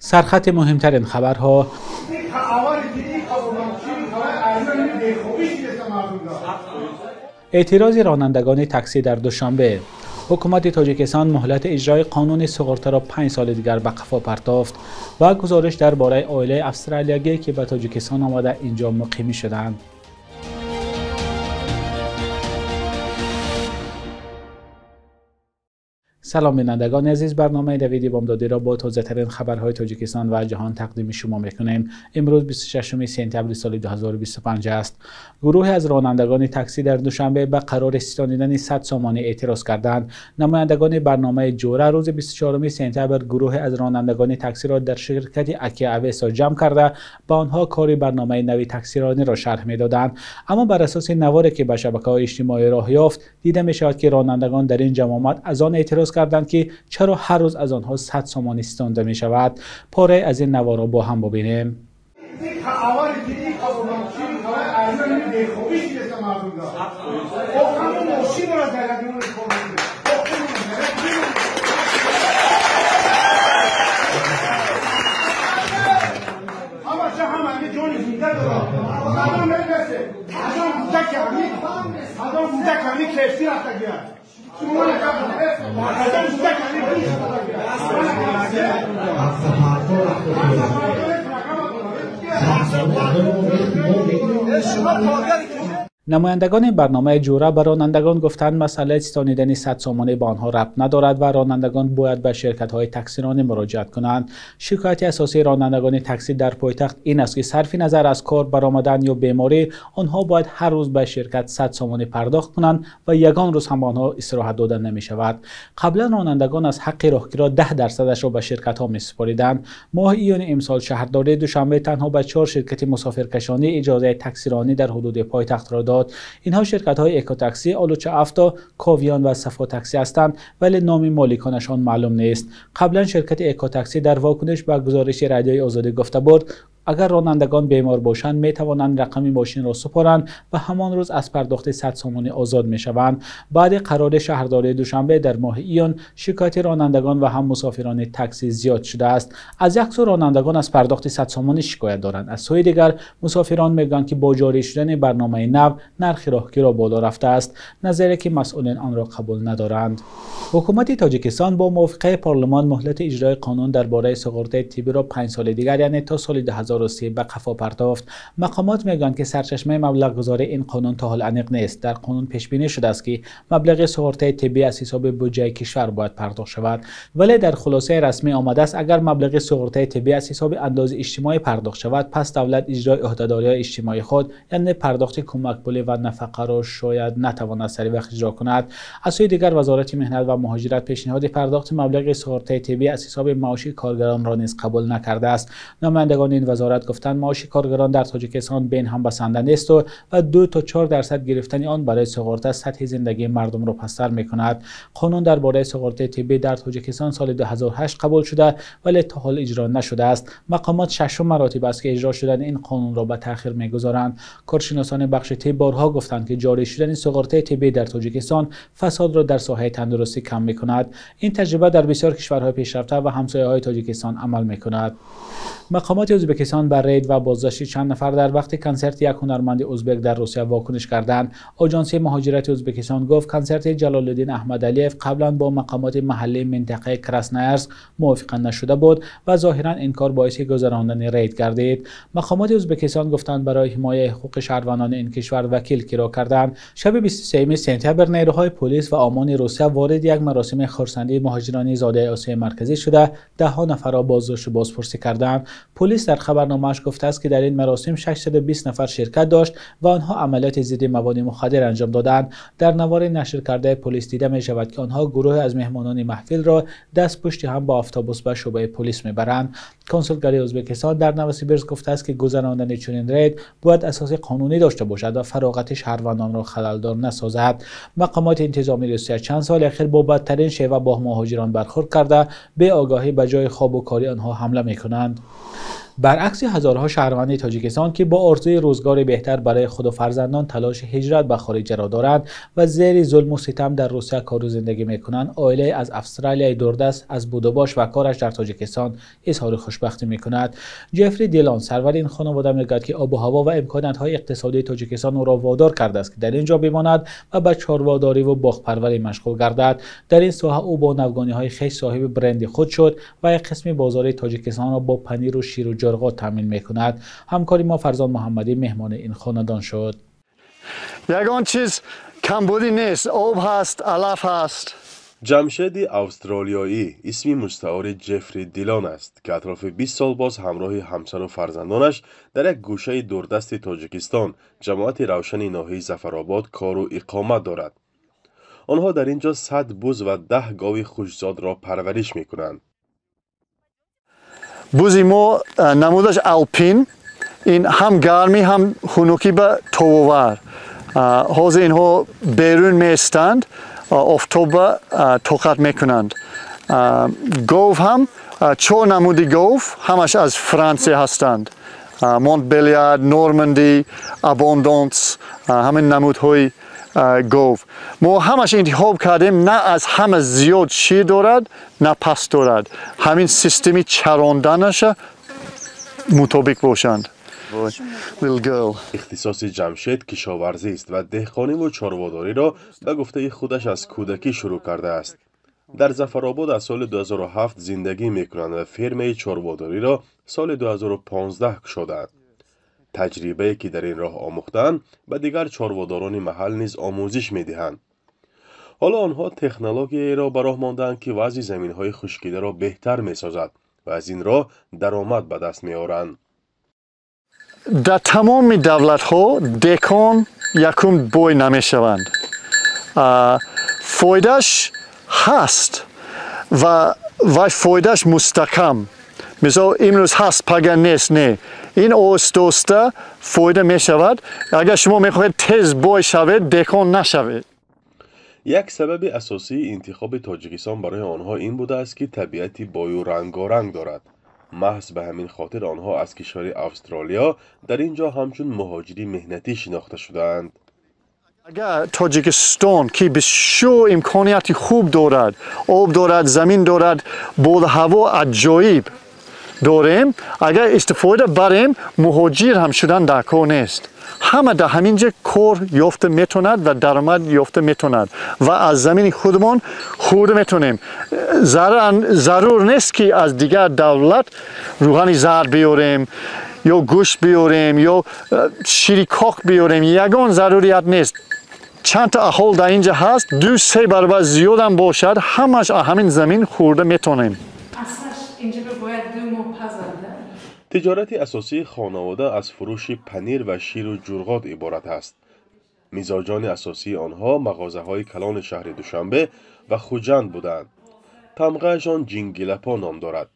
سرخط مهمترین خبرها: اعتراض رانندگان تاکسی در دوشنبه. حکومت تاجیکستان مهلت اجرای قانون سقراط را 5 سال دیگر به قفا پرداخت و گزارش درباره عائله استرالیایی که به تاجیکستان آمده اینجا مقیم شدند. سلام بینندگان عزیز، برنامه دویدی بامدادی را با تازه ترین خبرهای تاجیکستان و جهان تقدیم شما میکنیم. امروز 26 سپتامبر سال 2025 است. گروه از رانندگان تاکسی در دوشنبه به قرار ستانیدن 100 سامانه اعتراض کردند. نمایندگان برنامه جوره روز 24 سپتامبر گروه از رانندگان تاکسی را در شرکت اکی اویسا جمع کرده با آنها کار برنامه نوی تاکسیرانی را شرح میدادند. اما بر اساس نواری که به شبکه‌های اجتماعی راه یافت، دیده می‌شود که رانندگان در این جمع آمد از آن اعتراض کردند که چرا هر روز از آنها 100 سامانه ستانده می شود. پاره از این نوار را با هم ببینیم. نمایندگان برنامه جوره به رانندگان گفتند مسئله ستانیدن 100 سامانه با آنها ربط ندارد و رانندگان باید به شرکت‌های تاکسیرانی مراجعت کنند. شکایت اساسی رانندگان تاکسی در پایتخت این است که صرف نظر از کار برآمدن یا بیماری، آنها باید هر روز به شرکت 100 سامانه پرداخت کنند و یگان روز هم به آنها استراحت داده نمی شود. قبلا رانندگان از حق راهگیری 10% را به شرکت‌ها می‌سپاریدند. ماه ایون امسال شهرداری دوشنبه تنها به 4 شرکت مسافرکشانی اجازه تاکسیرانی در حدود پایتخت را داد. اینها شرکت‌های اکو تاکسی، آلوچه افتا، کاویان و صفا تاکسی هستند، ولی نام مالکانشان معلوم نیست. قبلا شرکت اکو تاکسی در واکنش به گزارش رادیوی آزادی گفته بود اگر رانندگان بیمار باشند می توانند رقم ماشین را سپارند و همان روز از پرداخت 100 سامانه آزاد می شوند. بعد قرار شهرداری دوشنبه در ماه ایون شکایت رانندگان و هم مسافران تاکسی زیاد شده است. از یک سو رانندگان از پرداخت 100 سامانه شکایت دارند، از سوی دیگر مسافران میگویند که با جاری شدن برنامه نو نرخ راهگیری را بالا رفته است، نظری که مسئولین آن را قبول ندارند. حکومت تاجیکستان با موافقه پارلمان مهلت اجرای قانون درباره سقراط طبی را 5 سال دیگر یعنی تا سال 2030 به قفا پرداخت. مقامات میگویند که سرچشمه مبلغ گذاری این قانون تا حال عمیق نیست. در قانون پیش بینی شده است که مبلغ سقراط طبی از حساب بودجه کشور باید پرداخت شود، ولی در خلاصه رسمی آمده است اگر مبلغ سقراط طبی از حساب انداز اجتماعی پرداخت شود، پس دولت اجرای عهدهداری‌های اجتماعی خود یعنی پرداخت کمک پولی و نفقه را شاید نتواند سریع وقت اجرا کند. از سوی دیگر وزارت مهنت و مهاجرت پیشنهاد پرداخت مبلغ سقراط طبی از حساب معاش کارگران را نیز قبول نکرده است. نمایندگان این وزارت گفتند معاش کارگران در تاجیکستان بین هم بسنده نیست و 2 تا 4% گرفتن آن برای سقراط سطح زندگی مردم را پستر می‌کند. قانون درباره سقراط طبی در تاجیکستان سال 2008 قبول شده ولی تا حال اجرا نشده است. مقامات 6 مراتب است که اجرا شدن این قانون را به تأخیر می‌گذارند. کارشناسان بخش طب بارها گفتند که جاری شدن سقراط طبی در تاجیکستان فساد را در ساحه تندرستی کم می‌کند. این تجربه در بسیار کشورهای پیشرفته و همسایه‌های تاجیکستان عمل می‌کند. مقامات ازبکستان بر رید و بازداشت چند نفر در وقت کنسرت یک هنرمند ازبک در روسیه واکنش کردند. آژانس مهاجرت ازبکستان گفت کنسرت جلال‌الدین احمدعلیف قبلا با مقامات محلی منطقه کراسنایارسک موافقه نشده بود و ظاهرا این کار باعث گذراندن رید گردید. مقامات ازبکستان گفتند برای حمایت حقوق شهروندان این کشور وکیل کرا کردند. شب 23 سپتامبر نیروهای پلیس و آمن روسیه وارد یک مراسم خرسندی مهاجران زاده آسیای مرکزی شده 10 نفر را بازداشت و بازپرسی کردند. پلیس در خبرنامه‌اش گفته است که در این مراسم 620 نفر شرکت داشت و آنها عملیات ضد مواد مخدر انجام دادند. در نوار نشر کرده پلیس دیده می شود که آنها گروه از مهمانان محفل را دست پشت هم با اتوبوس به شعبه پلیس میبرند. کنسولگری ازبکستان در نوسیبیرسک گفته است که گذراندن چنین رید باید اساس قانونی داشته باشد و فراغت شهروندان را خللدار نسازد. مقامات انتظامی روسیه چند سال اخیر با بدترین شیوه با مهاجران برخورد کرده به آگاهی به جای خواب و کاری آنها حمله میکنند. برعکس هزارها شهروند تاجیکستان که با آرزوی روزگار بهتر برای خود و فرزندان تلاش هجرت به خارج را دارند و زیر ظلم و ستم در روسیه کار و زندگی میکنند، عائله از استرالیای دوردست از بودوباش و کارش در تاجیکستان اظهار خوشبختی میکند. جفری دیلان سرور این خانواده میگوید که آب و هوا و امکانات‌های اقتصادی تاجیکستان او را وادار کرده است که در اینجا بماند و به چارواداری و باغپروری مشغول گردد. در این ساحه او با نوگانی‌های خویش صاحب برند خود شد و یک قسم بازار تاجیکستان را با پنیر و شیر و جرقات تامین میکند. همکاری ما فرزان محمدی مهمان این خاندان شد. یگان چیز کمبودی نیست، آب هست، علف هست. جمشید استرالیایی اسمی مستعار جفری دیلان است که اطراف 20 سال باز همراه همسر و فرزندانش در یک گوشه دوردست تاجیکستان جماعت روشن ناحیه ظفرآباد کار و اقامت دارد. آنها در اینجا 100 بز و 10 گاو خوشزاد را پرورش می کنند. بوزی ما نمودش الپین، این هم گرمی هم خنوکی به توور. حاضر اینها بیرون میستند، آفتاب توقت میکنند. گاو هم 4 نمودی گاو همش از فرانسه هستند. مونتبلیار، نورماندی، ابوندانس، همین نمودهای گاو. ما همش انتخاب کردیم، نه از همه زیاد شیر دارد نه پس دارد. همین سیستمی چراندنش مطابق باشند. اختصاص جمشید کشاورزی است و دهقانی و چارواداری را به گفته خودش از کودکی شروع کرده است. در ظفرآباد از سال 2007 زندگی میکنند و فرمه چارواداری را سال 2015 گشودند. تجربه که در این راه آموختند به دیگر چارواداران محل نیز آموزش میدهند. حالا آنها تکنولوژی را به راه ماندند که وضع زمین‌های خشکیده را بهتر میسازد و از این راه درآمد به دست میآورند. در تمام دولت ها دکان یکم بوی نمی شوند. فایدهش هست و فایدهش مستقیم. مثلا امروز هست پگه نیست، نه. این آهسته فایده می شود. اگر شما می خواهید تیز بوی شوید دکان نشوید. یک سبب اساسی انتخاب تاجیکستان برای آنها این بوده است که طبیعتی بوی و رنگارنگ دارد. محض به همین خاطر آنها از کشور استرالیا در اینجا همچون مهاجری مهنتی شناخته شدند. اگر تاجیکستان که بسیار امکانیاتی خوب دارد، آب دارد، زمین دارد، باد هوا عجایب داریم، اگر استفاده بریم مهاجر هم شدن در کار نیست. همه در همینجا کار یافته میتوند و درآمد یافته میتوند و از زمین خودمان خورده میتونیم. ضرور نیست که از دیگر دولت روغن زرد بیاریم یا گوشت بیاریم یا شیر کاخ بیاریم. یگان ضروریات نیست. چند تا اهال در اینجا هست، 2-3 برابر زیاد هم باشد، همش همین زمین خورده میتونیم. تجارت اساسی خانواده از فروش پنیر و شیر و جرقات عبارت است. میزاجان اساسی آنها مغازه‌های کلان شهر دوشنبه و خوجند بودند. تمغه‌شان جینگلپا نام دارد.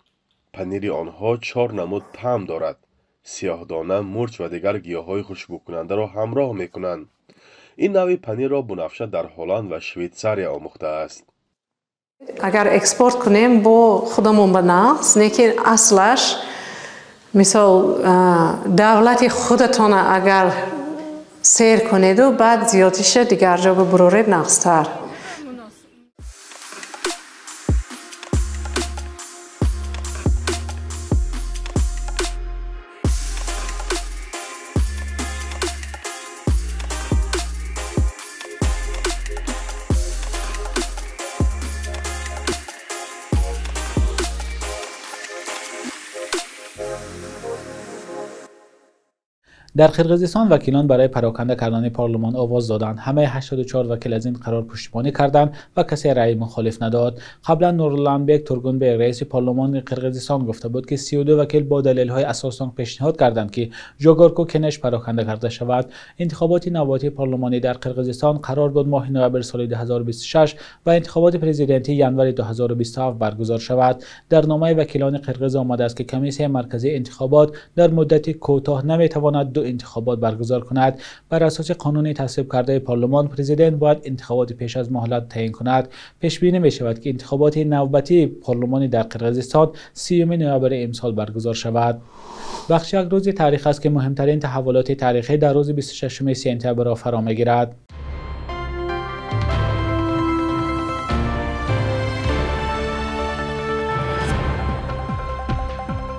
پنیر آنها 4 نمود طعم دارد. سیاه‌دانه، مرچ و دیگر گیاهای خوشبو کننده را همراه می‌کنند. این نوع پنیر را بنفشه در هلند و شویتزاریا آموخته است. اگر اکسپورت کنیم با خودمون به نقص، لیکن اصلش مثال دولت خودتان اگر سیر کنید و بعد زیادیش دیگر جا ببرورید نقصتر. در قرقیزستان وکیلان برای پراکنده کردن پارلمان آواز دادند. همه 84 وکیل از این قرار پشتیبانی کردند و کسی رأی مخالف نداد. قبلا نورالله‌بک تورگونبک رئیس پارلمان قرقیزستان گفته بود که 32 وکیل با دلایل اساسناک پیشنهاد کردند که جوگورکو کنش پراکنده کرده شود. انتخابات نوبتی پارلمانی در قرقیزستان قرار بود ماه نوامبر سال 2026 و انتخابات پرزیدنتی ینور 2027 برگزار شود. در نامه وکیلان قرقیز آمده است که کمیسیون مرکزی انتخابات در مدت کوتاه نمیتواند دو انتخابات برگزار کند. بر اساس قانونی تصویب کرده پارلمان، پرزیدنت باید انتخابات پیش از مهلت تعیین کند. پیش بینی می شود که انتخابات نوبتی پارلمانی در قرقیزستان 30 نوامبر امسال برگزار شود. بخش یک روز تاریخ است که مهمترین تحولات تاریخی در روز 26 سپتامبر را فرا می‌گیرد.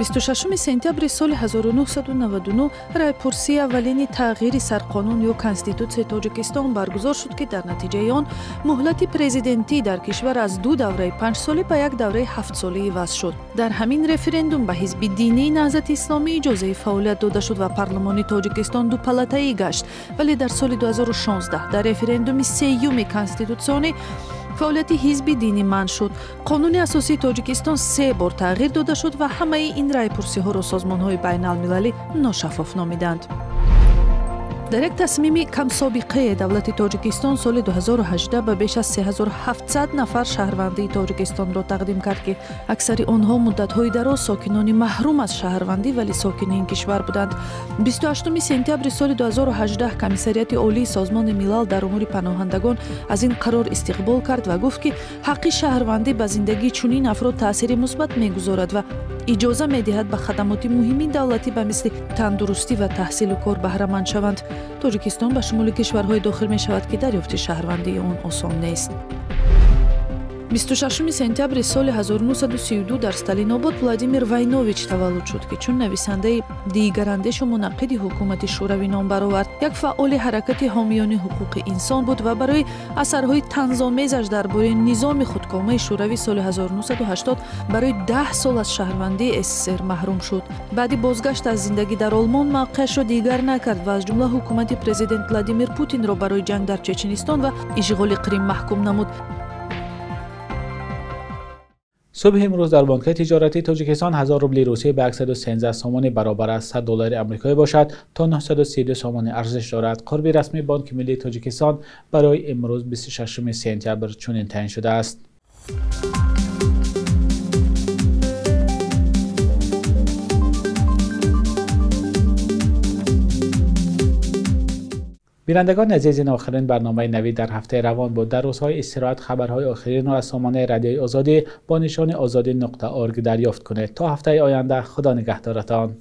26 сентябри соли 1999 райпурсии аввалини тағйири сарқонун ё конститутсияи тоҷикистон баргузор шуд ки дар натиҷаи он муҳлати президентӣ дар кишвар аз 2 давраи 5 солӣ ба 1 давраи 7 солӣ иваз шуд. Дар ҳамин референдум ба ҳизби динии Наҳзати Исломӣ иҷозаи фаъолият дода шуд ва парлумони Тоҷикистон дупалатаӣ гашт, вале дар соли 2016 дар референдуми сеюми конститутсионӣ фаъолияти ҳизби динӣ манъ шуд. қонуни асосии Тоҷикистон 3 бор тағйир дода шуд ва ҳамаи ин райпурсиҳоро созмонҳои байналмилалӣ ношаффоф номиданд. дар як тасмими камсобиқаи давлати Тоҷикистон соли 2018 ба беш аз 3700 нафар шаҳрвандии Тоҷикистонро тақдим кард ки аксари онҳо муддатҳои дароз сокинони маҳрум аз шаҳрвандӣ вале сокини ин кишвар буданд. 28 сентябри соли 2018 комиссарияти олии созмони милал дар умури паноҳандагон аз ин қарор истиқбол кард ва гуфт ки ҳаққи шаҳрвандӣ ба зиндагии чунин афрод таъсири мусбат мегузорад ва иҷоза медиҳад ба хадамоти муҳими давлатӣ ба мисли тандурустӣ ва таҳсилу кор баҳраманд шаванд. Тоҷикистон ба шумоли кишварҳои дохил мешавад ки дарёфти шаҳрвандии он осон нест. 26 сентябри соли 1932 дар Сталинобод Владимир Вайнович таваллуд шуд ки чун нависандаи дигарандешу мунаққиди ҳукумати шӯравӣ ном баровард. Як фаъоли ҳаракати ҳомиёни ҳуқуқи инсон буд ва барои асарҳои танзомезаш дар бораи низоми худкомаи шӯравӣ соли 1980 барои 10 сол аз шаҳрвандии СССР маҳрум шуд. баъди бозгашт аз зиндагӣ дар Олмон мавқеашро дигар накард ва аз ҷумла ҳукумати президент Владимир Путинро барои ҷанг дар Чеченистон ва ишғоли Қрим маҳкум намуд. صبح امروز در بانک تجارتی تاجیکستان 1000 روبل روسیه به 113 سوم برابر از 100 دلار آمریکایی باشد تا 932 سوم ارزش دارد. قربی رسمی بانک ملی تاجیکستان برای امروز 26 سپتامبر چنین تعیین شده است. بینندگان عزیز، این آخرین برنامه نوید در هفته روان بود. در روزهای استراحت خبرهای آخرین را از سامانه رادیوی آزادی با نشان azadi.org دریافت کنید. تا هفته آینده خدا نگهدارتان.